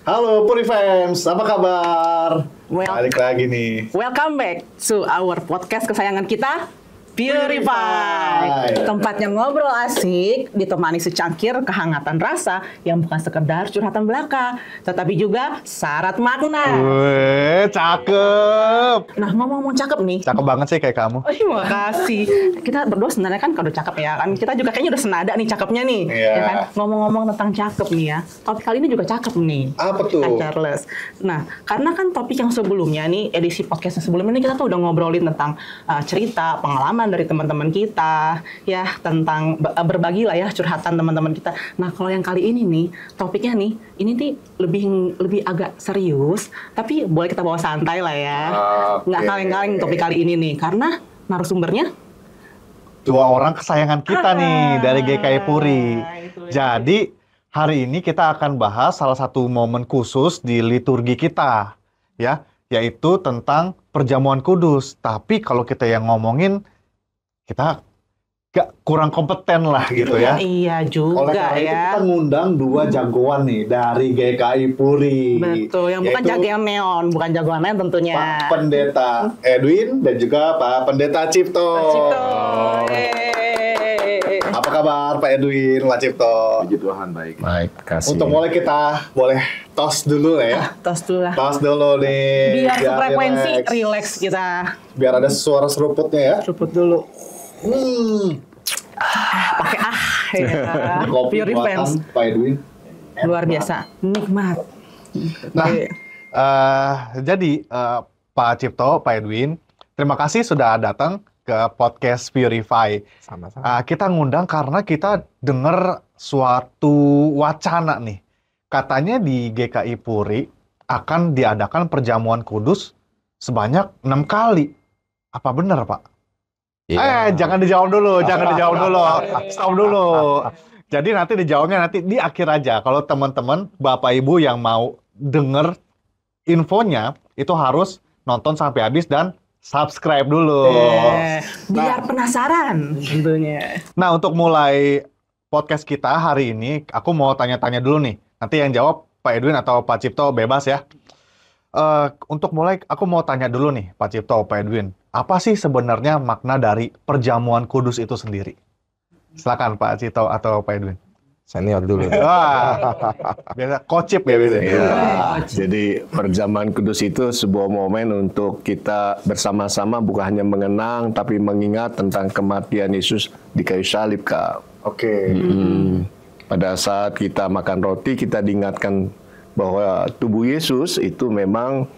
Halo Purifams, apa kabar? Balik lagi nih. Welcome back to our podcast kesayangan kita, Purify. Tempatnya ngobrol asik, ditemani secangkir kehangatan rasa yang bukan sekedar curhatan belaka, tetapi juga syarat makna. Wih, cakep. Nah, ngomong-ngomong cakep nih. Cakep banget sih kayak kamu. Oh, terima kasih. Kita berdua sebenarnya kan kalau cakep ya kan. Kita juga kayaknya udah senada nih cakepnya nih. Iya. Ya kan? Ngomong-ngomong tentang cakep nih ya. Topik kali ini juga cakep nih. Apa tuh? Kak Charles. Nah, karena kan topik yang sebelumnya nih, edisi podcast yang sebelumnya nih kita tuh udah ngobrolin tentang cerita, pengalaman dari teman-teman kita, ya tentang berbagi lah ya curhatan teman-teman kita. Nah, kalau yang kali ini nih, topiknya nih, ini nih lebih agak serius, tapi boleh kita bawa santai lah ya. Nggak kaleng-kaleng topik kali ini nih, karena narasumbernya Dua orang kesayangan kita nih dari GKI Puri. Jadi hari ini kita akan bahas salah satu momen khusus di liturgi kita, ya, yaitu tentang perjamuan kudus. Tapi kalau kita yang ngomongin, kita gak kurang kompeten lah gitu ya. Iya juga. Oleh karena itu ya. kita ngundang dua jagoan nih dari GKI Puri. Betul, yang bukan Yaitu jagoan neon, bukan jagoan neon tentunya. Pak Pendeta Edwin dan juga Pak Pendeta Cipto. Pak Cipto. Apa kabar Pak Edwin, Pak Cipto? Puji Tuhan, baik. Baik, kasih. Untuk mulai kita boleh tos dulu lah ya. Tos dulu lah. Tos dulu nih. Biar frekuensi relax. relax kita. Biar ada suara seruputnya ya. Seruput dulu. Pakai ya. Kopi Pure buatan fans. Pak Edwin. Luar biasa. Nikmat. Nah, Oke. Jadi Pak Cipto, Pak Edwin, terima kasih sudah datang ke podcast Purify. Sama-sama. Kita ngundang karena kita dengar suatu wacana nih. Katanya di GKI Puri akan diadakan perjamuan kudus sebanyak 6 kali. Apa benar, Pak? Jangan dijawab dulu, jangan dijawab dulu. Stop dulu. Jadi nanti dijawabnya nanti di akhir aja. Kalau teman-teman, Bapak Ibu yang mau denger infonya, itu harus nonton sampai habis dan subscribe dulu. Biar penasaran tentunya. Nah, untuk mulai podcast kita hari ini, aku mau tanya-tanya dulu nih. Nanti yang jawab Pak Edwin atau Pak Cipto bebas ya. Untuk mulai, aku mau tanya dulu nih, Pak Cipto, Pak Edwin. Apa sih sebenarnya makna dari perjamuan kudus itu sendiri? Silakan Pak Cipto atau Pak Edwin. Senior dulu. Wah, biasa kocip ya biasanya. Ya, jadi perjamuan kudus itu sebuah momen untuk kita bersama-sama bukan hanya mengenang, tapi mengingat tentang kematian Yesus di kayu salib, Kak. oke. Pada saat kita makan roti, kita diingatkan bahwa tubuh Yesus itu memang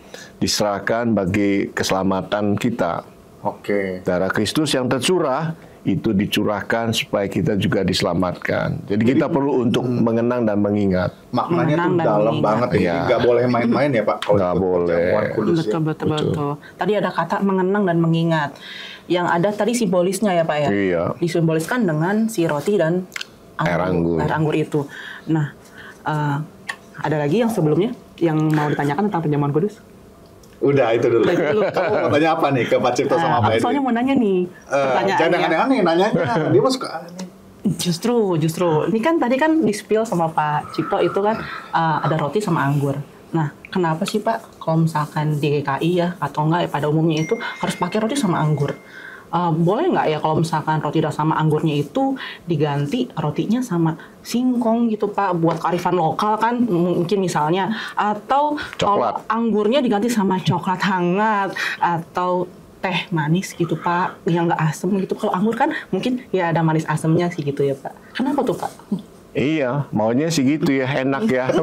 diserahkan bagi keselamatan kita. Oke. Darah Kristus yang tercurah itu dicurahkan supaya kita juga diselamatkan. Jadi kita perlu untuk mengenang dan mengingat. Maknanya tuh Mengenang dan dalam mengingat. banget ya. Iya. Nggak boleh main-main ya Pak. Kalau Nggak ikut boleh. perjamuan kudus ya. Betul. Tadi ada kata mengenang dan mengingat. Yang ada tadi simbolisnya ya Pak ya. Iya. Disimboliskan dengan si roti dan Air anggur. Air anggur itu. Nah, ada lagi yang sebelumnya yang mau ditanyakan tentang perjamuan kudus? Udah itu dulu. Udah, itu dulu. Kamu mau tanya apa nih ke Pak Cipto sama Pak Aku Edwin? soalnya mau nanya nih Jangan pertanyaannya. aneh-aneh nanyanya. Dia mah suka aneh. Justru. Ini kan tadi kan di-spill sama Pak Cipto itu kan ada roti sama anggur. Nah, kenapa sih Pak kalau misalkan di GKI ya atau enggak ya, pada umumnya itu harus pakai roti sama anggur? Boleh nggak ya kalau misalkan roti sama anggurnya itu diganti rotinya sama singkong gitu Pak, buat kearifan lokal kan mungkin misalnya, atau kalau anggurnya diganti sama coklat hangat atau teh manis gitu Pak yang nggak asem gitu. Kalau anggur kan mungkin ya ada manis asemnya sih gitu ya Pak. Kenapa tuh Pak? Iya, maunya sih gitu ya, enak ya.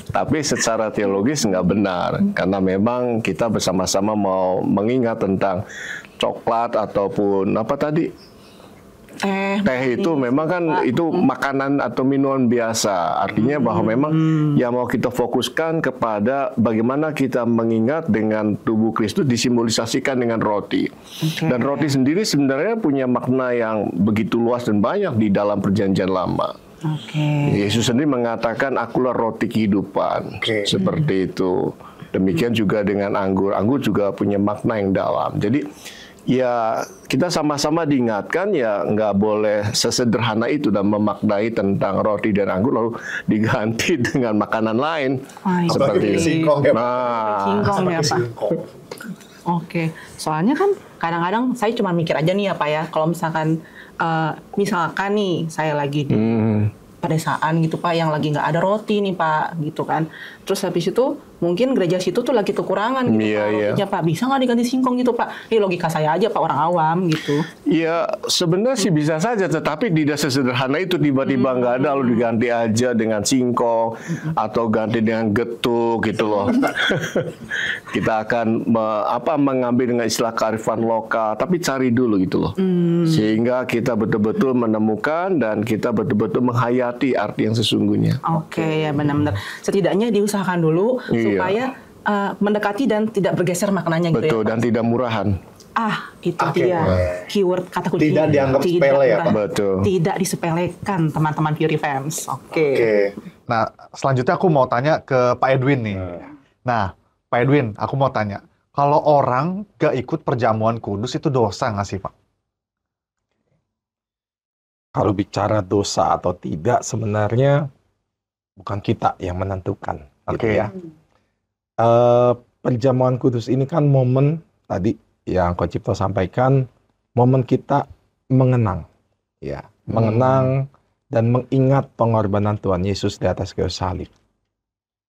Tapi secara teologis nggak benar, karena memang kita bersama-sama mau mengingat tentang coklat ataupun apa tadi? Teh itu memang kan itu makanan atau minuman biasa. Artinya bahwa memang yang mau kita fokuskan kepada bagaimana kita mengingat dengan tubuh Kristus disimbolisasikan dengan roti. Dan roti sendiri sebenarnya punya makna yang begitu luas dan banyak di dalam Perjanjian Lama. Yesus sendiri mengatakan, "Akulah roti kehidupan." Seperti itu. Demikian juga dengan anggur. Anggur juga punya makna yang dalam. Jadi ya kita sama-sama diingatkan ya nggak boleh sesederhana itu dan memaknai tentang roti dan anggur lalu diganti dengan makanan lain. Seperti singkong ya, Pak. Singkong ya, Pak. Singkong. Oke, soalnya kan kadang-kadang saya cuma mikir aja nih ya Pak ya, kalau misalkan nih saya lagi di pedesaan gitu Pak, yang lagi nggak ada roti nih Pak, gitu kan. Terus habis itu mungkin gereja situ tuh lagi kekurangan gitu Pak, rotinya Pak, bisa nggak diganti singkong gitu Pak? Ini logika saya aja Pak, orang awam gitu. Ya sebenarnya sih bisa saja, tetapi tidak sesederhana itu tiba-tiba nggak ada lalu diganti aja dengan singkong atau ganti dengan getuk gitu loh. Kita akan mengambil dengan istilah kearifan lokal, tapi cari dulu gitu loh, sehingga kita betul-betul menemukan dan kita betul-betul menghayati arti yang sesungguhnya. Oke, ya benar-benar. Setidaknya diusahakan dulu supaya mendekati dan tidak bergeser maknanya gitu. Betul, ya, dan tidak murahan. Itu dia keyword kata kunci. Tidak dianggap sepele ya, Pak. Betul. Tidak disepelekan teman-teman Purifams. Oke. Nah, selanjutnya aku mau tanya ke Pak Edwin nih. Nah, Pak Edwin, aku mau tanya, kalau orang gak ikut perjamuan kudus itu dosa nggak sih, Pak? Kalau bicara dosa atau tidak, sebenarnya bukan kita yang menentukan. Gitu ya. Perjamuan kudus ini kan momen tadi yang Coach Cipto sampaikan, momen kita mengenang, ya, mengenang dan mengingat pengorbanan Tuhan Yesus di atas kayu salib.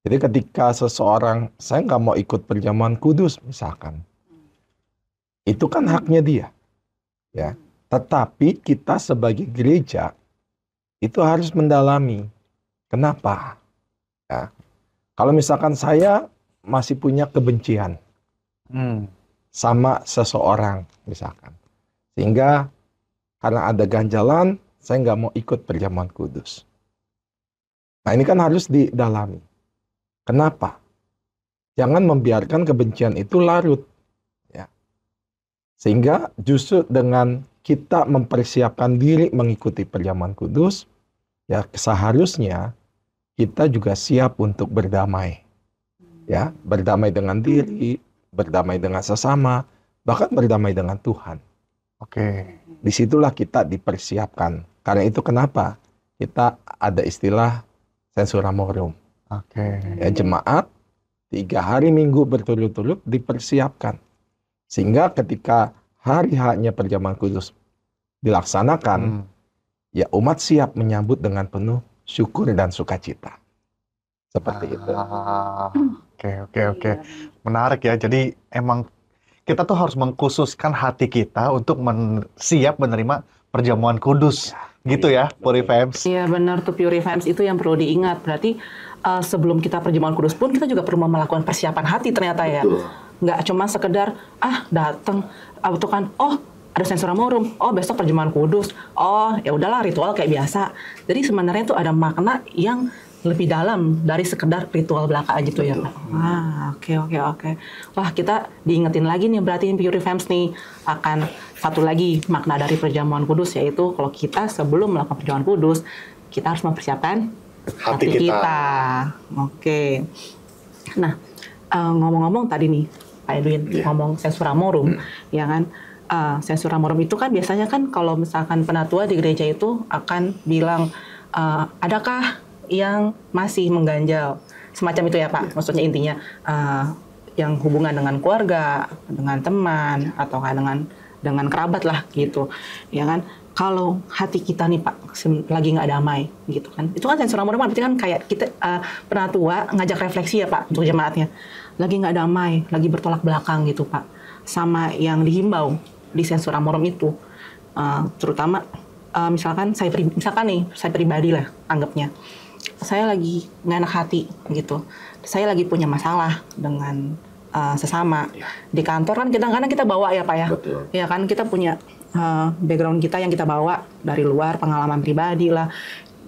Jadi ketika seseorang, saya nggak mau ikut perjamuan kudus misalkan, itu kan haknya dia, ya. Tetapi kita sebagai gereja itu harus mendalami, kenapa? Ya. Kalau misalkan saya masih punya kebencian sama seseorang misalkan, sehingga karena ada ganjalan, saya nggak mau ikut perjamuan kudus. Nah ini kan harus didalami. Kenapa? Jangan membiarkan kebencian itu larut. Ya. Sehingga justru dengan kita mempersiapkan diri mengikuti perjamuan kudus, ya seharusnya kita juga siap untuk berdamai. Ya, berdamai dengan diri, berdamai dengan sesama, bahkan berdamai dengan Tuhan. Oke. Disitulah kita dipersiapkan. Karena itu kenapa kita ada istilah sensura morum. Oke. Ya, jemaat 3 hari minggu berturut-turut dipersiapkan. Sehingga ketika hari haknya perjamuan kudus dilaksanakan, ya umat siap menyambut dengan penuh syukur dan sukacita. Seperti itu. Oke. Menarik ya. Jadi emang kita tuh harus mengkhususkan hati kita untuk siap menerima perjamuan kudus. Gitu ya, Purifams. Iya benar tuh Purifams, itu yang perlu diingat. Berarti sebelum kita perjamuan kudus pun kita juga perlu melakukan persiapan hati ternyata ya. Nggak cuma sekedar datang atau kan ada sensura morum, besok perjamuan kudus, ya udahlah ritual kayak biasa. Jadi sebenarnya itu ada makna yang lebih dalam dari sekedar ritual belaka aja tuh ya Pak. Oke. Wah kita diingetin lagi nih berarti Purifams nih akan satu lagi makna dari perjamuan kudus, yaitu kalau kita sebelum melakukan perjamuan kudus kita harus mempersiapkan hati kita. Oke. Nah ngomong-ngomong tadi nih Pak Edwin ngomong sensura morum, ya kan? Sensura morum itu kan biasanya kan kalau misalkan penatua di gereja itu akan bilang adakah yang masih mengganjal semacam itu ya Pak, maksudnya intinya yang hubungan dengan keluarga, dengan teman atau dengan kerabat lah gitu, ya kan? Kalau hati kita nih Pak lagi nggak damai gitu kan, itu kan sensura morum berarti kan kayak kita penatua ngajak refleksi ya Pak untuk jemaatnya, lagi nggak damai, lagi bertolak belakang gitu Pak sama yang dihimbau di sensura morum itu, terutama misalkan saya pribadi lah anggapnya, saya lagi nggak enak hati gitu, saya lagi punya masalah dengan sesama di kantor kan kadang-kadang kita bawa ya Pak ya. Betul. Ya kan kita punya background kita yang kita bawa dari luar, pengalaman pribadi lah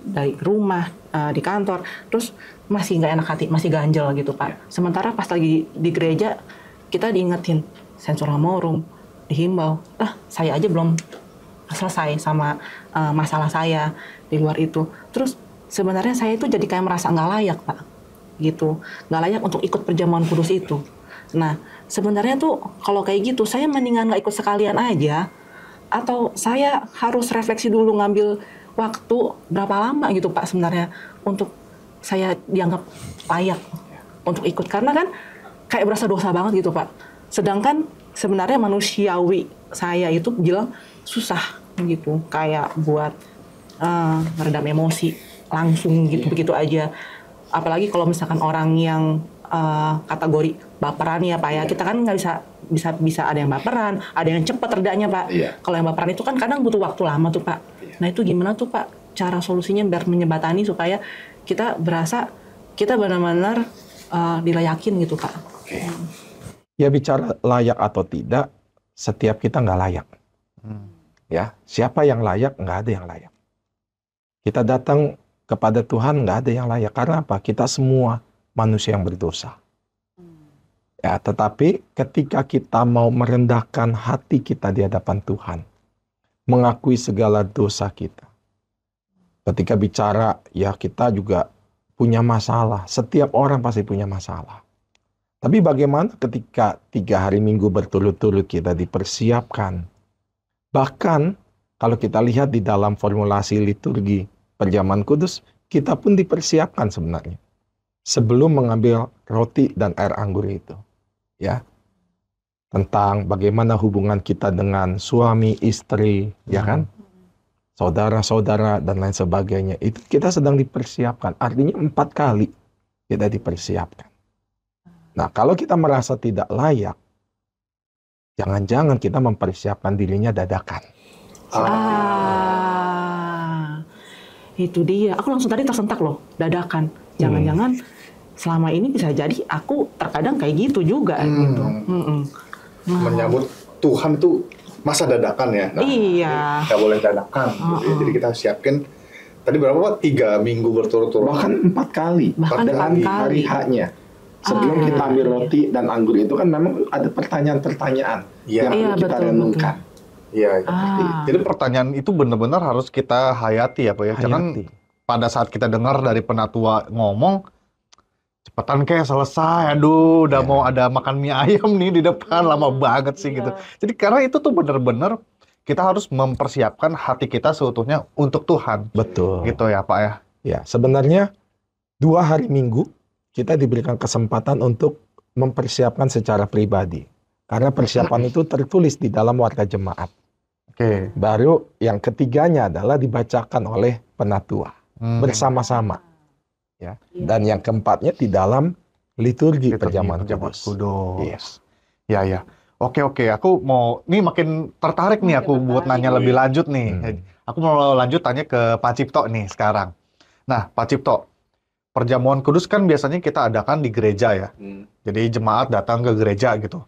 dari rumah, di kantor, terus masih nggak enak hati, masih ganjel gitu Pak. Sementara pas lagi di gereja kita diingetin sensura morum, dihimbau, saya aja belum selesai sama masalah saya di luar itu. Terus sebenarnya saya itu jadi kayak merasa nggak layak Pak, gitu, nggak layak untuk ikut perjamuan kudus itu. Nah sebenarnya tuh kalau kayak gitu saya mendingan nggak ikut sekalian aja, atau saya harus refleksi dulu ngambil waktu berapa lama gitu Pak sebenarnya untuk saya dianggap layak untuk ikut, karena kan kayak berasa dosa banget gitu Pak. Sedangkan sebenarnya manusiawi saya itu bilang susah gitu, kayak buat meredam emosi langsung gitu begitu aja. Apalagi kalau misalkan orang yang kategori baperan ya Pak ya, kita kan nggak bisa ada yang baperan, ada yang cepat redanya Pak. Kalau yang baperan itu kan kadang butuh waktu lama tuh Pak. Nah itu gimana tuh Pak cara solusinya biar menyebatani supaya kita berasa kita benar-benar dilayakin gitu Pak. Ya bicara layak atau tidak, setiap kita nggak layak. Ya, siapa yang layak? Nggak ada yang layak. Kita datang kepada Tuhan nggak ada yang layak. Karena apa? Kita semua manusia yang berdosa. Ya, tetapi ketika kita mau merendahkan hati kita di hadapan Tuhan, mengakui segala dosa kita. Ketika bicara, ya kita juga punya masalah. Setiap orang pasti punya masalah. Tapi bagaimana ketika 3 hari Minggu berturut-turut kita dipersiapkan? Bahkan kalau kita lihat di dalam formulasi liturgi perjamuan kudus, kita pun dipersiapkan sebenarnya. Sebelum mengambil roti dan air anggur itu. Ya. Tentang bagaimana hubungan kita dengan suami, istri, ya kan? Saudara-saudara dan lain sebagainya. Itu kita sedang dipersiapkan. Artinya 4 kali kita dipersiapkan. Nah, kalau kita merasa tidak layak, jangan-jangan kita mempersiapkan dirinya dadakan. Itu dia. Aku langsung tadi tersentak loh, dadakan. Jangan-jangan selama ini bisa jadi aku terkadang kayak gitu juga. Gitu. Menyambut Tuhan tuh masa dadakan ya? Nah, iya. Nggak boleh dadakan. Gitu ya. Jadi kita siapin, tadi berapa Pak? 3 minggu berturut-turut? Bahkan 4 kali. Bahkan dengan 4 kali. hari H-nya. Sebelum kita ambil roti dan anggur itu kan memang ada pertanyaan-pertanyaan yang perlu kita renungkan. Iya. Jadi pertanyaan itu benar-benar harus kita hayati ya Pak ya. Jangan pada saat kita dengar dari penatua ngomong, cepetan kayak selesai, aduh udah mau ada makan mie ayam nih di depan, lama banget sih gitu. Jadi karena itu tuh benar-benar kita harus mempersiapkan hati kita seutuhnya untuk Tuhan. Betul. Gitu ya Pak ya. Ya, sebenarnya 2 hari Minggu kita diberikan kesempatan untuk mempersiapkan secara pribadi. Karena persiapan itu tertulis di dalam warta jemaat. Oke. Baru yang ketiganya adalah dibacakan oleh penatua bersama-sama. Ya. Dan yang keempatnya di dalam liturgi perjamuan kudus. Yes. Ya. Oke. Aku mau, nih makin tertarik nih aku buat nanya lebih lanjut nih. Aku mau lanjut tanya ke Pak Cipto nih sekarang. Nah, Pak Cipto, perjamuan kudus kan biasanya kita adakan di gereja ya. Jadi jemaat datang ke gereja gitu.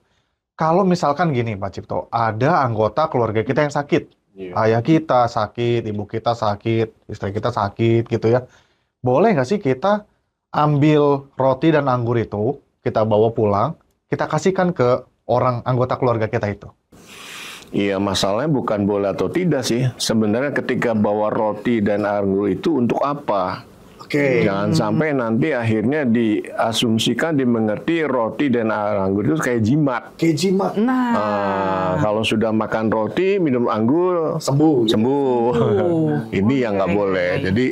Kalau misalkan gini Pak Cipto, ada anggota keluarga kita yang sakit. Ayah kita sakit, ibu kita sakit, istri kita sakit gitu ya. Boleh nggak sih kita ambil roti dan anggur itu, kita bawa pulang, kita kasihkan ke orang anggota keluarga kita itu? Iya, masalahnya bukan boleh atau tidak sih. Sebenarnya ketika bawa roti dan anggur itu untuk apa? Jangan sampai nanti akhirnya diasumsikan, dimengerti roti dan air anggur itu kayak jimat. Kayak jimat. Kalau sudah makan roti, minum anggur, sembuh. Ini yang nggak boleh. Jadi,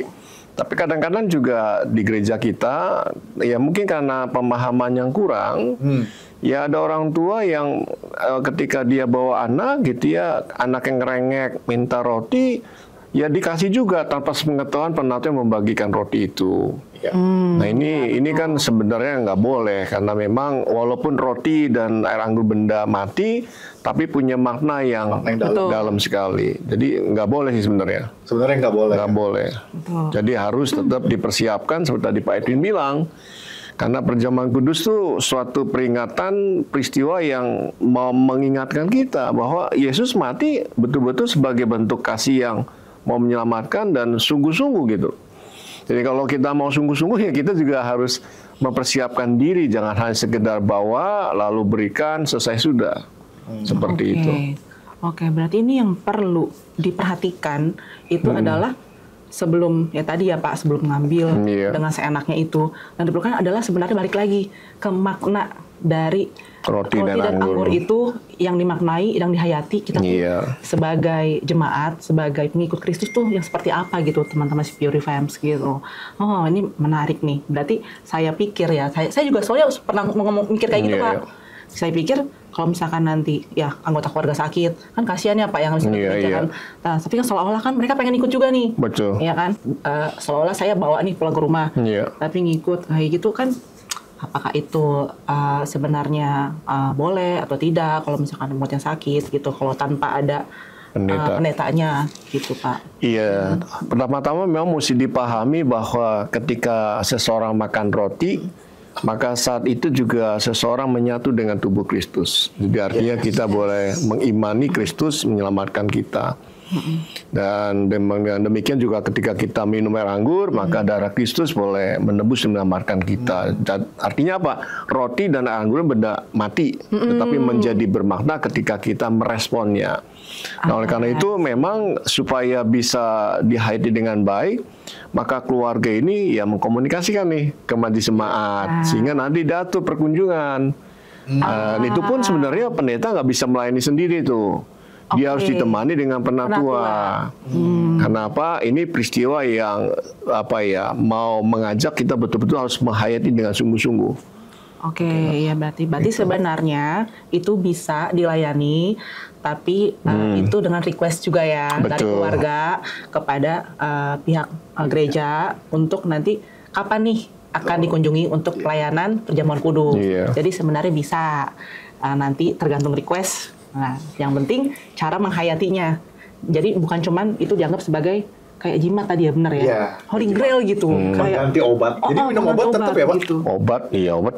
tapi kadang-kadang juga di gereja kita, ya mungkin karena pemahaman yang kurang, ya ada orang tua yang ketika dia bawa anak gitu ya, anak yang ngerengek minta roti, ya dikasih juga tanpa sepengetahuan penatua yang membagikan roti itu. Nah ini kan sebenarnya nggak boleh, karena memang walaupun roti dan air anggur benda mati, tapi punya makna yang dalam sekali. Jadi nggak boleh sih sebenarnya. Sebenarnya nggak boleh. Nggak boleh. Jadi harus tetap dipersiapkan seperti tadi Pak Edwin bilang. Karena perjamuan kudus itu suatu peringatan peristiwa yang mau mengingatkan kita bahwa Yesus mati betul-betul sebagai bentuk kasih yang mau menyelamatkan dan sungguh-sungguh gitu. Jadi kalau kita mau sungguh-sungguh ya kita juga harus mempersiapkan diri, jangan hanya sekedar bawa lalu berikan selesai sudah. Seperti itu. Oke, berarti ini yang perlu diperhatikan itu adalah sebelum ya tadi ya Pak, sebelum ngambil dengan seenaknya itu. Dan diperlukan adalah sebenarnya balik lagi ke makna dari Roti dan anggur. itu yang dimaknai, yang dihayati kita tuh Iya. sebagai jemaat, sebagai pengikut Kristus tuh yang seperti apa gitu teman-teman si Purifams gitu. Oh ini menarik nih. Berarti saya pikir ya, saya juga soalnya pernah ngomong mikir kayak gitu Iya, Pak. iya. Saya pikir kalau misalkan nanti ya anggota keluarga sakit, kan kasihan ya Pak yang harus Iya, bekerja iya. kan. Nah, tapi kan seolah-olah kan mereka pengen ikut juga nih. Betul. Ya kan, seolah-olah saya bawa nih pulang ke rumah, Iya. tapi ngikut kayak gitu kan, apakah itu sebenarnya boleh atau tidak kalau misalkan muatnya sakit gitu, kalau tanpa ada pendetanya gitu Pak. Iya, pertama-tama memang mesti dipahami bahwa ketika seseorang makan roti, maka saat itu juga seseorang menyatu dengan tubuh Kristus. Jadi artinya kita boleh mengimani Kristus menyelamatkan kita. Dan dengan demikian juga ketika kita minum air anggur, maka darah Kristus boleh menebus dan menyelamatkan kita. Dan artinya apa? Roti dan air anggur benda mati, tetapi menjadi bermakna ketika kita meresponnya. Nah, oleh karena itu memang supaya bisa dihayati dengan baik, maka keluarga ini ya mengkomunikasikan nih ke majelis jemaat, sehingga nanti diatur perkunjungan. Dan itu pun sebenarnya pendeta nggak bisa melayani sendiri tuh. Dia harus ditemani dengan penatua. Kenapa? Ini peristiwa yang mau mengajak kita betul-betul harus menghayati dengan sungguh-sungguh. Oke, ya berarti sebenarnya itu bisa dilayani, tapi itu dengan request juga ya dari keluarga kepada pihak gereja untuk nanti kapan nih akan dikunjungi untuk pelayanan perjamuan kudus. Jadi sebenarnya bisa nanti tergantung request. Nah, yang penting cara menghayatinya. Jadi bukan cuman itu dianggap sebagai kayak jimat tadi ya, benar ya? Iya. Holy Grail gitu. Kayak Ganti obat. Jadi minum obat tetap ya Pak? Gitu. Obat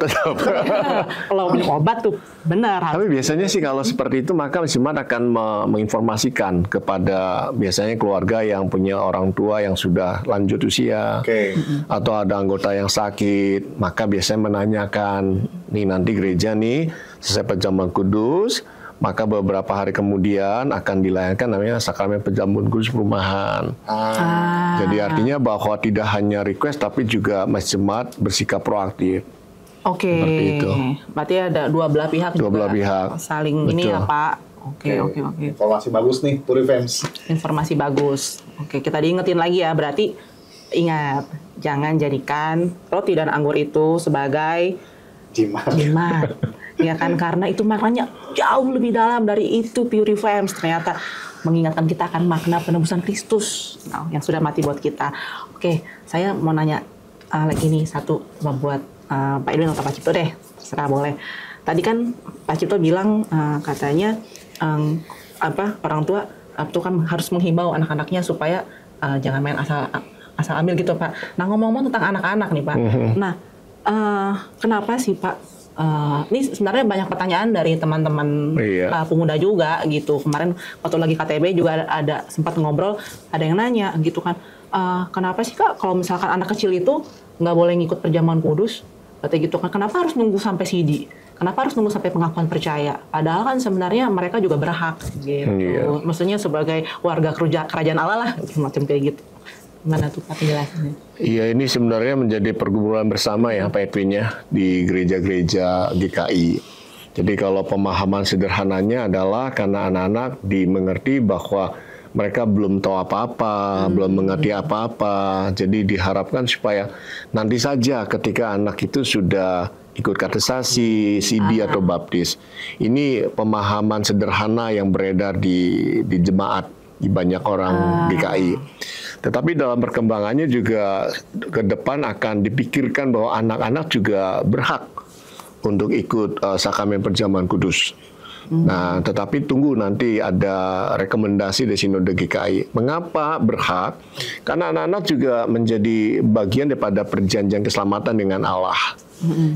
tetap. Kalau minum obat tuh benar. Tapi biasanya sih kalau seperti itu maka jemaat akan menginformasikan kepada biasanya keluarga yang punya orang tua yang sudah lanjut usia, atau ada anggota yang sakit, maka biasanya menanyakan, nih nanti gereja nih selesai perjamuan kudus, maka beberapa hari kemudian akan dilayankan namanya sakramen perjamuan kudus perumahan. Jadi artinya bahwa tidak hanya request tapi juga jemaat bersikap proaktif. Oke. Seperti itu. Berarti ada dua belah pihak. Dua belah pihak. Saling ini ya Pak. Oke. Informasi bagus nih, Purifams. Informasi bagus. Oke, kita diingetin lagi ya. Berarti ingat, jangan jadikan roti dan anggur itu sebagai jimat. Ya kan, karena itu maknanya jauh lebih dalam dari itu. Purifams ternyata mengingatkan kita akan makna penebusan Kristus yang sudah mati buat kita. Oke, saya mau nanya lagi nih satu buat Pak Edwin atau Pak Cipto deh, terserah boleh. Tadi kan Pak Cipto bilang katanya orang tua itu kan harus menghimbau anak-anaknya supaya jangan main asal ambil gitu Pak. Nah, ngomong-ngomong tentang anak-anak nih Pak. Nah, kenapa sih Pak? Ini sebenarnya banyak pertanyaan dari teman-teman pemuda juga gitu. Kemarin waktu lagi KTB juga ada sempat ngobrol, ada yang nanya gitu kan, kenapa sih Kak kalau misalkan anak kecil itu nggak boleh ngikut perjamuan kudus? Katanya gitu kan, kenapa harus nunggu sampai CD? Kenapa harus nunggu sampai pengakuan percaya? Padahal kan sebenarnya mereka juga berhak gitu. Maksudnya sebagai warga kerajaan Allah lah, macam kayak gitu. Gimana tuh Pak penjelasannya? Iya, ini sebenarnya menjadi pergumulan bersama ya Pak Edwin ya di gereja-gereja GKI. Jadi kalau pemahaman sederhananya adalah karena anak-anak dimengerti bahwa mereka belum tahu apa-apa, belum mengerti apa-apa. Jadi diharapkan supaya nanti saja ketika anak itu sudah ikut katekisasi, CD atau baptis. Ini pemahaman sederhana yang beredar di jemaat, di banyak orang GKI. Tetapi dalam perkembangannya juga ke depan akan dipikirkan bahwa anak-anak juga berhak untuk ikut sakramen perjamuan kudus. Nah, tetapi tunggu nanti ada rekomendasi dari Sinode GKI. Mengapa berhak? Karena anak-anak juga menjadi bagian daripada perjanjian keselamatan dengan Allah.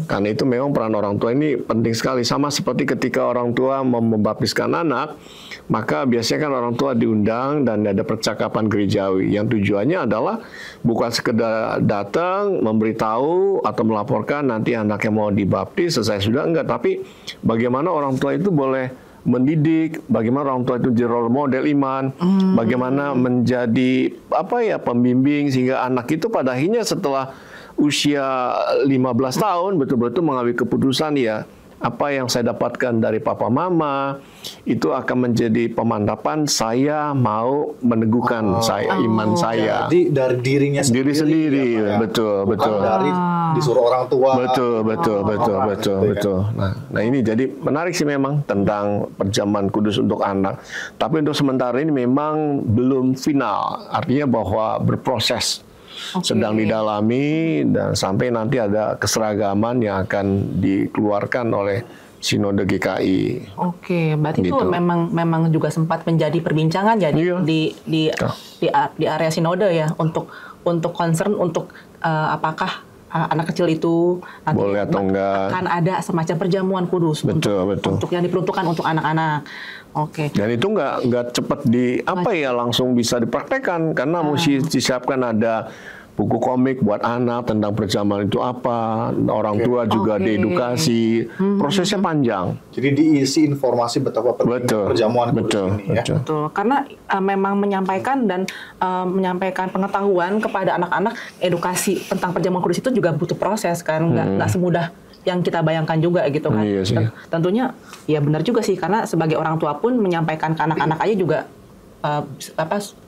Karena itu memang peran orang tua ini penting sekali. Sama seperti ketika orang tua membaptiskan anak, maka biasanya kan orang tua diundang dan ada percakapan gerejawi yang tujuannya adalah bukan sekedar datang memberitahu atau melaporkan nanti anaknya mau dibaptis selesai sudah, enggak, tapi bagaimana orang tua itu boleh mendidik, bagaimana orang tua itu jadi role model iman, bagaimana menjadi pembimbing sehingga anak itu pada akhirnya setelah usia 15 tahun betul-betul mengambil keputusan ya apa yang saya dapatkan dari papa mama itu akan menjadi pemantapan saya mau meneguhkan iman saya. Jadi dari dirinya Diri sendiri, ya, Pak, ya. betul, Bukan betul. dari disuruh orang tua. Betul. orang gitu ya. Betul. Nah ini jadi menarik sih memang tentang perjamuan kudus untuk anak. Tapi untuk sementara ini memang belum final. Artinya bahwa berproses. Sedang didalami dan sampai nanti ada keseragaman yang akan dikeluarkan oleh Sinode GKI. Oke, berarti itu Gitu. memang juga sempat menjadi perbincangan jadi Iya. di area sinode ya untuk concern untuk apakah anak kecil itu nanti Boleh atau enggak. akan ada semacam perjamuan kudus Betul. untuk yang diperuntukkan untuk anak-anak. Oke. Dan itu nggak cepat langsung bisa dipraktekkan karena mesti disiapkan ada buku komik buat anak tentang perjamuan itu apa, orang tua juga diedukasi, prosesnya panjang. Jadi diisi informasi betapa pentingnya perjamuan kudus ini ya. Betul, karena memang menyampaikan dan menyampaikan pengetahuan kepada anak-anak, edukasi tentang perjamuan kudus itu juga butuh proses kan, nggak semudah yang kita bayangkan juga gitu kan. Iya sih. Tentunya ya benar juga sih, karena sebagai orang tua pun menyampaikan ke anak-anak aja juga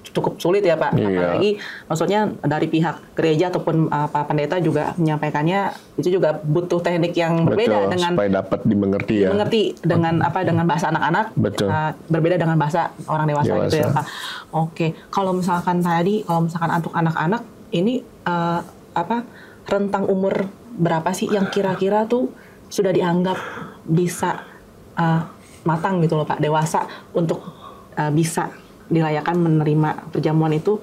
cukup sulit ya Pak. Iya. Apalagi maksudnya dari pihak gereja ataupun Pak Pendeta juga menyampaikannya itu juga butuh teknik yang berbeda Betul, dengan supaya dapat dimengerti ya. mengerti dengan bahasa anak-anak, Betul. berbeda dengan bahasa orang dewasa gitu ya Dewasa. Pak. Oke, kalau misalkan untuk anak-anak ini rentang umur berapa sih yang kira-kira tuh sudah dianggap bisa matang gitu loh Pak, dewasa untuk bisa dilayakan menerima perjamuan itu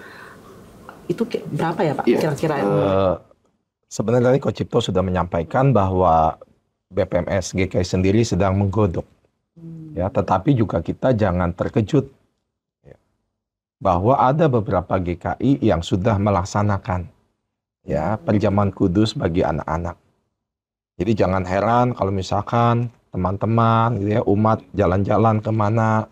berapa ya Pak kira-kira? Sebenarnya tadi Coach Cipto sudah menyampaikan bahwa BPMS GKI sendiri sedang menggodok, ya. Tetapi juga kita jangan terkejut ya, bahwa ada beberapa GKI yang sudah melaksanakan ya perjamuan kudus bagi anak-anak. Jadi jangan heran kalau misalkan teman-teman gitu ya, umat jalan-jalan kemana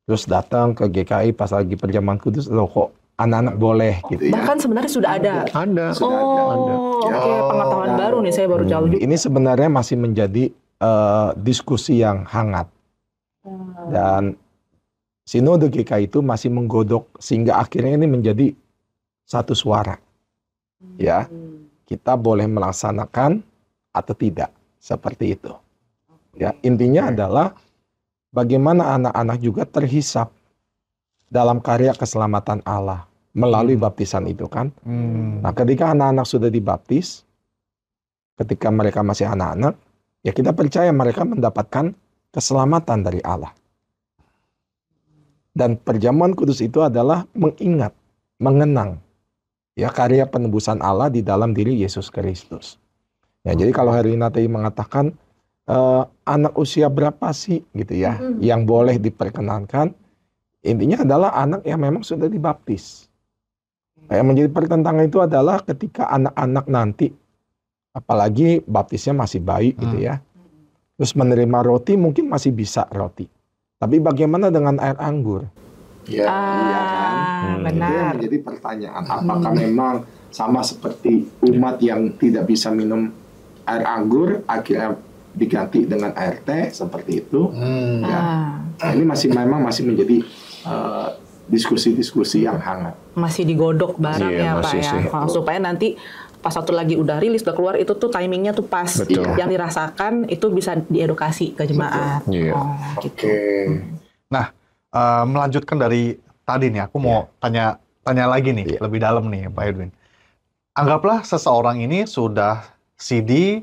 terus datang ke GKI pas lagi perjamuan kudus, loh kok anak-anak boleh gitu ya. Bahkan sebenarnya sudah ada. Ada. Oke, pengetahuan baru nih, saya baru tahu juga. Ini sebenarnya masih menjadi diskusi yang hangat. Dan Sinode GKI itu masih menggodok sehingga akhirnya ini menjadi satu suara. Ya, kita boleh melaksanakan atau tidak, seperti itu. Ya, intinya adalah bagaimana anak-anak juga terhisap dalam karya keselamatan Allah melalui baptisan itu kan. Nah, ketika anak-anak sudah dibaptis, ketika mereka masih anak-anak, ya kita percaya mereka mendapatkan keselamatan dari Allah. Dan perjamuan kudus itu adalah mengingat, mengenang ya karya penebusan Allah di dalam diri Yesus Kristus. Ya, jadi kalau Herlina tadi mengatakan anak usia berapa sih gitu ya yang boleh diperkenankan, intinya adalah anak yang memang sudah dibaptis. Yang menjadi pertentangan itu adalah ketika anak-anak nanti, apalagi baptisnya masih bayi gitu ya, terus menerima roti mungkin masih bisa roti, tapi bagaimana dengan air anggur? Iya. Iya kan? Itu yang Benar. menjadi pertanyaan. Apakah memang sama seperti umat yang tidak bisa minum air anggur, akhirnya diganti dengan air teh seperti itu? Ya. Nah, ini memang masih menjadi diskusi-diskusi yang hangat. Masih digodok barang Iya, ya Pak masih ya. sih. Supaya nanti pas satu lagi udah rilis, udah keluar, itu tuh timingnya tuh pas. Betul. Yang dirasakan itu bisa diedukasi ke jemaat. Betul. Iya. Gitu. Oke. Nah, melanjutkan dari tadi nih, aku mau tanya lagi nih, lebih dalam nih Pak Edwin. Anggaplah seseorang ini sudah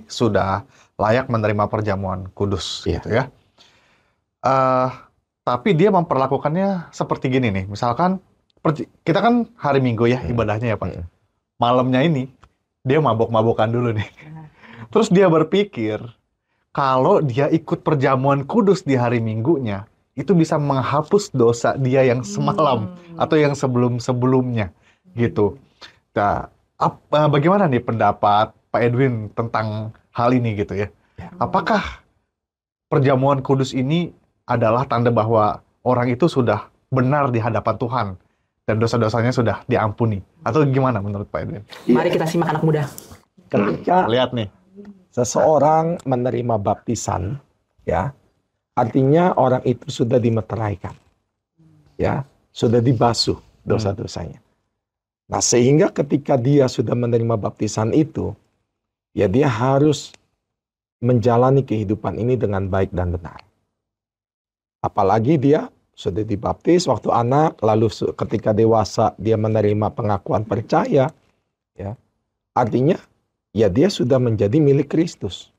sudah layak menerima perjamuan kudus, gitu ya. Tapi dia memperlakukannya seperti gini nih, misalkan kita kan hari Minggu ya ibadahnya ya Pak. Malamnya ini dia mabok-mabokan dulu nih. Terus dia berpikir kalau dia ikut perjamuan kudus di hari Minggunya, itu bisa menghapus dosa dia yang semalam atau yang sebelum-sebelumnya gitu. Nah, bagaimana nih pendapat Pak Edwin tentang hal ini gitu ya? Apakah perjamuan kudus ini adalah tanda bahwa orang itu sudah benar di hadapan Tuhan dan dosa-dosanya sudah diampuni? Atau gimana menurut Pak Edwin? Mari kita simak anak muda. Ketika Lihat nih. seseorang menerima baptisan ya. Artinya orang itu sudah dimeteraikan, ya, sudah dibasuh dosa-dosanya. Nah, sehingga ketika dia sudah menerima baptisan itu, ya dia harus menjalani kehidupan ini dengan baik dan benar. Apalagi dia sudah dibaptis waktu anak, lalu ketika dewasa dia menerima pengakuan percaya, ya. Artinya, ya dia sudah menjadi milik Kristus.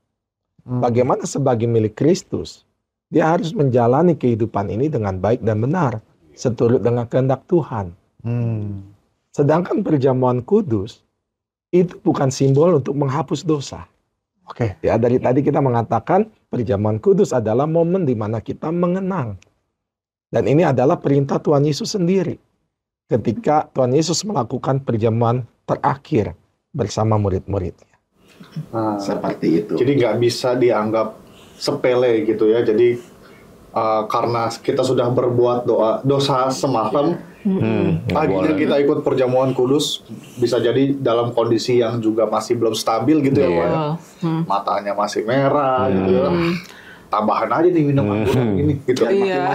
Bagaimana sebagai milik Kristus? Dia harus menjalani kehidupan ini dengan baik dan benar, seturut dengan kehendak Tuhan. Sedangkan perjamuan kudus, itu bukan simbol untuk menghapus dosa. Oke. Ya, dari tadi kita mengatakan perjamuan kudus adalah momen di mana kita mengenang. Dan ini adalah perintah Tuhan Yesus sendiri. Ketika Tuhan Yesus melakukan perjamuan terakhir bersama murid-muridnya. Nah, Seperti itu. jadi nggak bisa dianggap sepele gitu ya. Jadi karena kita sudah berbuat dosa semalam, paginya kita ikut perjamuan kudus, bisa jadi dalam kondisi yang juga masih belum stabil gitu ya Pak. Ya. Matanya masih merah gitu ya. Tambahan aja nih minum anggur ini gitu. Iya.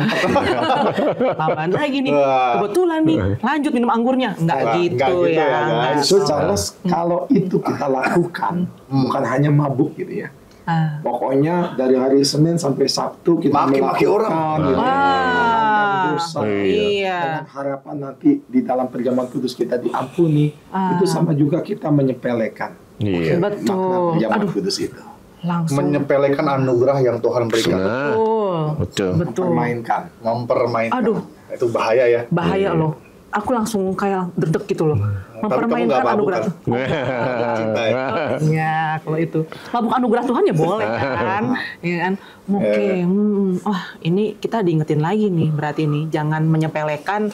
Tambahan lagi nih. Kebetulan nih lanjut minum anggurnya. Enggak gitu, Nggak gitu ya, ya. guys. So, Charles, kalau itu kita lakukan, bukan hanya mabuk gitu ya. Pokoknya dari hari Senin sampai Sabtu kita Maki-maki melakukan orang. gitu. Wah. Dosa. Iya. Dengan harapan nanti di dalam perjamuan kudus kita diampuni. Itu sama juga kita menyepelekan Iya. makna Betul. perjamuan Aduh, kudus itu. langsung. Menyepelekan anugerah yang Tuhan berikan. Nah, Betul. betul. Mempermainkan. Mempermainkan. Aduh. Itu bahaya ya. Bahaya loh. Aku langsung kayak deg-deg gitu loh. Mempermainkan nggak mabuk anugerah kan? Tuhan. Cinta ya. Ya, kalau itu. Mabuk anugerah Tuhan ya boleh kan. Ya kan. Oke. Wah, ini kita diingetin lagi nih berarti nih. Jangan menyepelekan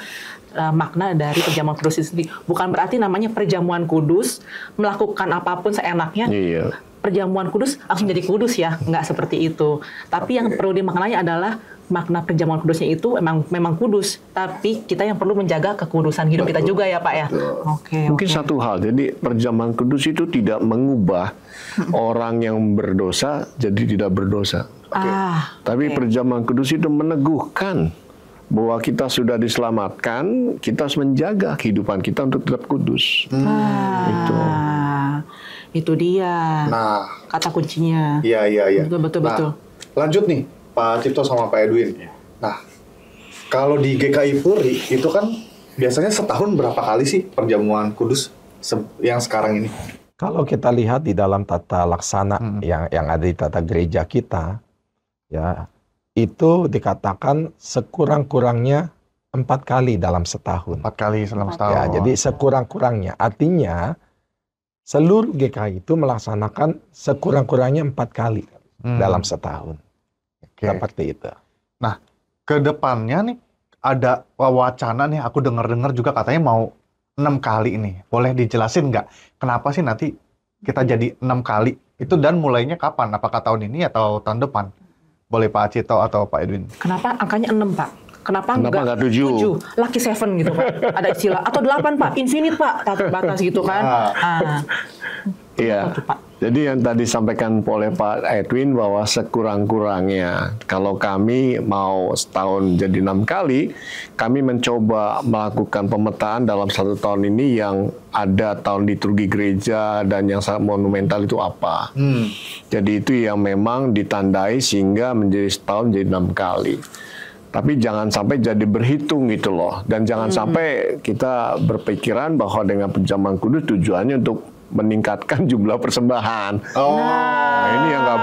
makna dari perjamuan kudus itu sendiri. Bukan berarti namanya perjamuan kudus melakukan apapun seenaknya. Iya. Perjamuan kudus langsung jadi kudus ya, nggak seperti itu. Tapi yang perlu dimaknai adalah makna perjamuan kudusnya itu memang kudus, tapi kita yang perlu menjaga kekudusan hidup kita juga ya Pak ya. Oke. Mungkin satu hal, jadi perjamuan kudus itu tidak mengubah orang yang berdosa jadi tidak berdosa. Tapi perjamuan kudus itu meneguhkan bahwa kita sudah diselamatkan, kita harus menjaga kehidupan kita untuk tetap kudus. Itu dia. Nah, Kata kuncinya. iya. Betul. Lanjut nih, Pak Cipto sama Pak Edwin. Nah, kalau di GKI Puri itu kan biasanya setahun berapa kali sih perjamuan kudus yang sekarang ini? Kalau kita lihat di dalam tata laksana yang ada di tata gereja kita, ya itu dikatakan sekurang-kurangnya 4 kali dalam setahun. 4 kali selama setahun. Ya, jadi sekurang-kurangnya. Artinya seluruh GKI itu melaksanakan sekurang-kurangnya 4 kali dalam setahun. Oke. Seperti itu. Nah, ke depannya nih ada wacana nih, aku dengar-dengar juga katanya mau 6 kali nih. Boleh dijelasin nggak? Kenapa sih nanti kita jadi 6 kali? Itu dan mulainya kapan? Apakah tahun ini atau tahun depan? Boleh Pak Cito atau Pak Edwin? Kenapa angkanya 6 Pak? Kenapa nggak 7? Lucky 7 gitu Pak. Ada istilah. Atau 8 Pak. Infinite Pak. Tak batas gitu kan. Iya. Jadi yang tadi disampaikan oleh Pak Edwin bahwa sekurang-kurangnya kalau kami mau setahun jadi 6 kali, kami mencoba melakukan pemetaan dalam 1 tahun ini yang ada tahun liturgi gereja dan yang sangat monumental itu apa. Jadi itu yang memang ditandai sehingga menjadi setahun jadi 6 kali. Tapi jangan sampai jadi berhitung gitu loh. Dan jangan sampai kita berpikiran bahwa dengan perjamuan kudus tujuannya untuk meningkatkan jumlah persembahan. Nah, ini yang nggak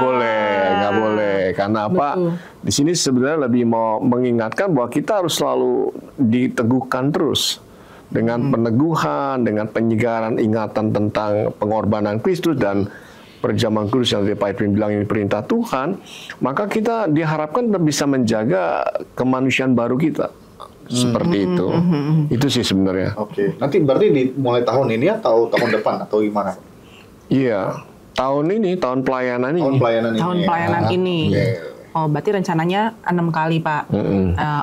boleh. Karena apa? Di sini sebenarnya lebih mau mengingatkan bahwa kita harus selalu diteguhkan terus dengan peneguhan, dengan penyegaran ingatan tentang pengorbanan Kristus dan perjamuan kudus yang Pak Edwin bilang ini perintah Tuhan, maka kita diharapkan bisa menjaga kemanusiaan baru kita. Seperti itu. Itu sih sebenarnya. Oke. Nanti berarti mulai tahun ini atau tahun depan atau gimana? Iya. Tahun ini, tahun pelayanan ini. Tahun pelayanan ini. Tahun pelayanan ini. Oh, berarti rencananya 6 kali Pak.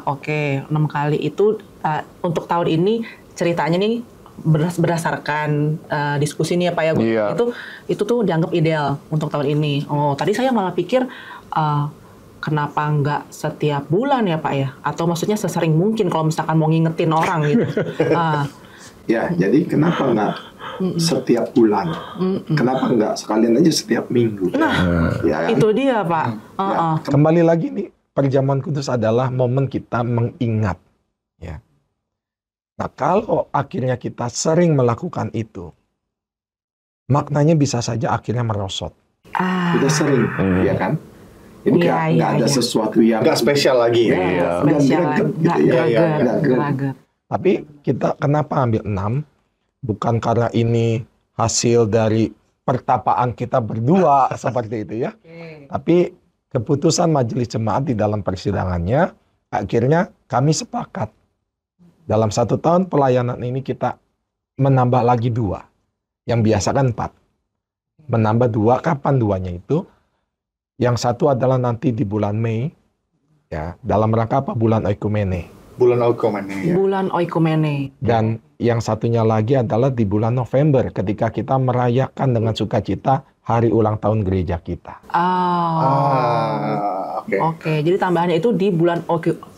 Oke, 6 kali itu untuk tahun ini ceritanya nih berdasarkan diskusi nih ya Pak ya, itu tuh dianggap ideal untuk tahun ini. Oh, tadi saya malah pikir kenapa nggak setiap bulan ya Pak ya? Atau maksudnya sesering mungkin kalau misalkan mau ngingetin orang gitu. Ya, jadi kenapa nggak setiap bulan? Kenapa nggak sekalian aja setiap minggu? Ya kan? Itu dia Pak. Ya, kembali lagi nih, perjamuan kudus adalah momen kita mengingat. Ya. Nah, kalau akhirnya kita sering melakukan itu, maknanya bisa saja akhirnya merosot. Sudah sering, ya kan? Jadi nggak ada sesuatu yang nggak spesial lagi. Greget. Tapi kita kenapa ambil 6? Bukan karena ini hasil dari pertapaan kita berdua seperti itu ya. Tapi keputusan majelis jemaat di dalam persidangannya, akhirnya kami sepakat. Dalam 1 tahun pelayanan ini kita menambah lagi 2. Yang biasa kan 4. Menambah 2, kapan 2-nya itu? Yang satu adalah nanti di bulan Mei, ya, dalam rangka apa? Bulan Oikumene. Bulan Oikumene. Ya. Bulan Oikumene. Dan yang satunya lagi adalah di bulan November, ketika kita merayakan dengan sukacita hari ulang tahun gereja kita. Oke. Jadi tambahannya itu di bulan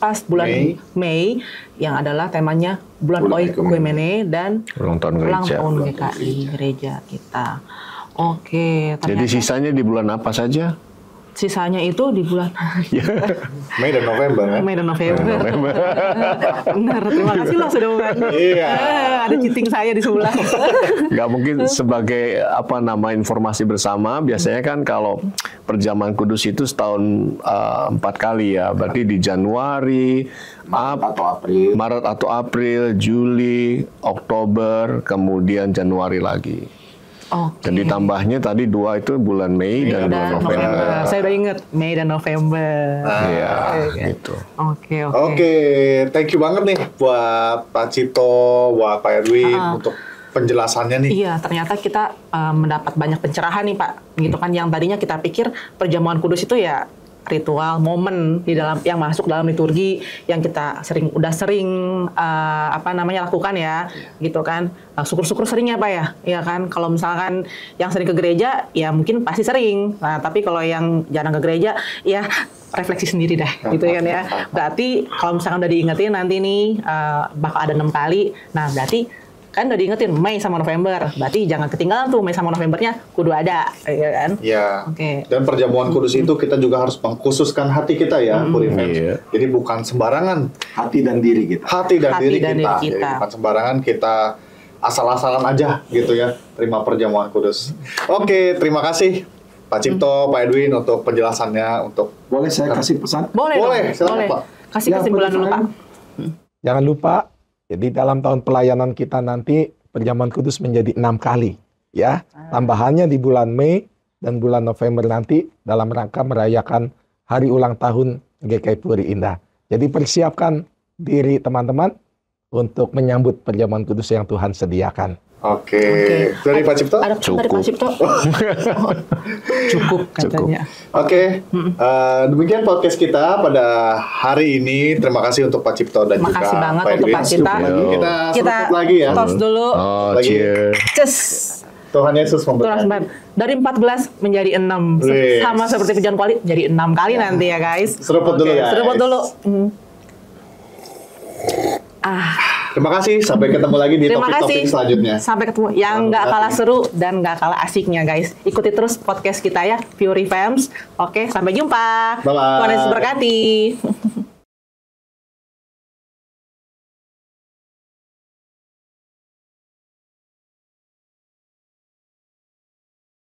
pas bulan Mei yang adalah temanya bulan Oikumene dan ulang tahun GKI gereja kita. Oke. Jadi sisanya di bulan apa saja? Sisanya itu di bulan Mei dan November. Ya? Mei dan November. Benar, terima kasih loh sudah membantu. Iya. Ada cheating saya di sebelah. Nggak mungkin sebagai informasi bersama. Biasanya kan kalau perjamuan kudus itu setahun 4 kali ya. Berarti di Januari, Maret atau April, Juli, Oktober, kemudian Januari lagi. Dan ditambahnya tadi 2 itu bulan Mei dan bulan November. Saya udah inget Mei dan November. Iya, gitu. Oke. Thank you banget nih buat Pak Cipto, buat Pak Edwin untuk penjelasannya nih. Iya, ternyata kita mendapat banyak pencerahan nih Pak. Gitu kan, yang tadinya kita pikir perjamuan kudus itu ya ritual, momen di dalam yang masuk dalam liturgi yang kita udah sering lakukan ya, gitu kan. Syukur-syukur seringnya Pak ya, ya kan. Kalau misalkan yang sering ke gereja ya mungkin pasti sering. Nah, tapi kalau yang jarang ke gereja ya refleksi sendiri dah, gitu kan ya. Berarti kalau misalkan udah diingetin nanti nih bakal ada 6 kali. Nah, berarti kan udah diingetin Mei sama November, berarti jangan ketinggalan tuh Mei sama Novembernya kudu ada, ya kan? Iya. Dan perjamuan kudus itu kita juga harus mengkhususkan hati kita ya, Puri Fans. Jadi bukan sembarangan hati dan diri kita. Hati dan diri kita. Jadi bukan sembarangan kita asal-asalan aja gitu ya terima perjamuan kudus. Oke, terima kasih Pak Cipto, Pak Edwin untuk penjelasannya. Boleh saya kasih pesan? Boleh. Silakan Pak. Kasih kesimpulan dulu Pak. Jangan lupa. Jadi dalam tahun pelayanan kita nanti perjamuan kudus menjadi 6 kali, ya. Tambahannya di bulan Mei dan bulan November nanti dalam rangka merayakan hari ulang tahun GKI Puri Indah. Jadi persiapkan diri teman-teman untuk menyambut perjamuan kudus yang Tuhan sediakan. Oke. Dari Pak Cipto? Ada pesan dari Pak Cipto. Cukup katanya. Oke. Demikian podcast kita pada hari ini. Terima kasih untuk Pak Cipto dan juga makasih banget Pak untuk Edwin. Pak Cipto. Kita lagi ya. Tos dulu. Cheers. Tuhan Yesus memberkati. Dari 14 menjadi 6. Sama seperti Pujian Kuali jadi 6 kali nanti ya guys. Seruput dulu ya. Seruput dulu. Terima kasih, sampai ketemu lagi di topik-topik selanjutnya. Sampai ketemu yang nggak kalah seru dan nggak kalah asiknya guys. Ikuti terus podcast kita ya, Fury Fams. Oke, sampai jumpa. Bye-bye. Tuhan Yesus berkati.